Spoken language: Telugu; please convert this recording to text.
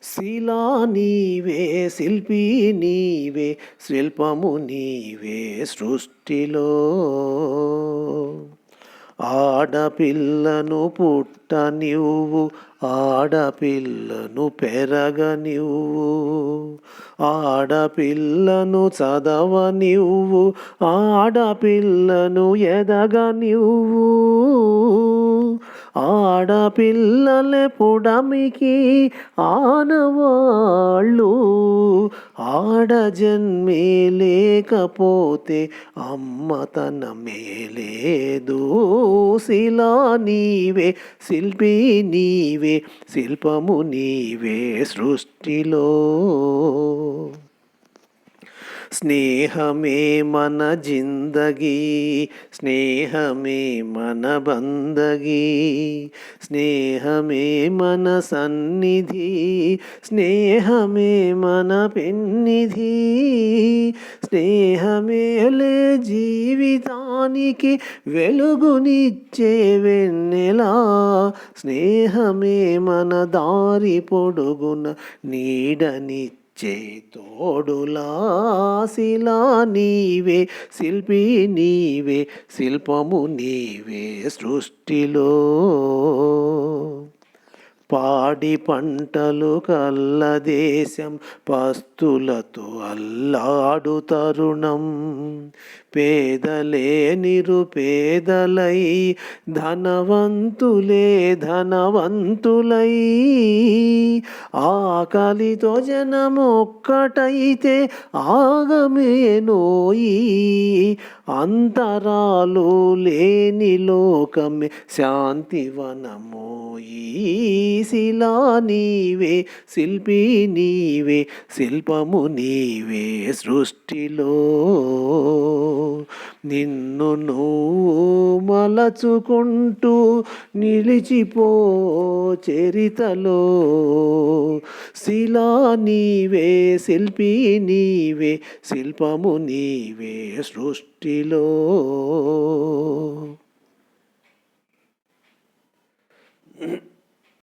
శిలా నీవే, శిల్పి నీవే, శిల్పము నీవే సృష్టిలో. ఆడపిల్లను పుట్టనివ్వు, ఆడపిల్లను పెరగనివ్వు, ఆడపిల్లను చదవనివ్వు, ఆడపిల్లను ఎదగనివ్వు. ఆడపిల్లలే పుడమికి ఆనవాళ్ళు, ఆడజన్మే లేకపోతే అమ్మతనమే లేదు. శిలా నీవే, శిల్పి నీవే, శిల్పము నీవే సృష్టిలో. స్నేహమే మన జిందగీ, స్నేహమే మన బందగీ, స్నేహమే మన సన్నిధి, స్నేహమే మన పెన్నిధి. స్నేహమేలే జీవితానికి వెలుగునిచ్చే వెన్నెలా, స్నేహమే మన దారి పొడుగున నీడనిచ్చే తోడులా. శిలా నీవే, శిల్పి నీవే, శిల్పము నీవే సృష్టిలో. పాడి పంటలు కల్ల దేశం పస్తులతో అల్లాడు తరుణం, పేదలే నిరుపేదలై, ధనవంతులే ధనవంతులై. ఆకలితో జనమొక్కటైతే ఆగమేనోయి, అంతరాలు లేని లోకమే శాంతివనమోయి. శిలా నీవే, శిల్పి నీవే, శిల్పము నీవే సృష్టిలో. నిన్ను నువ్వు మలచుకుంటూ నిలిచిపో చరితలో. శిలా నీవే, శిల్పి నీవే, శిల్పము నీవే సృష్టిలో.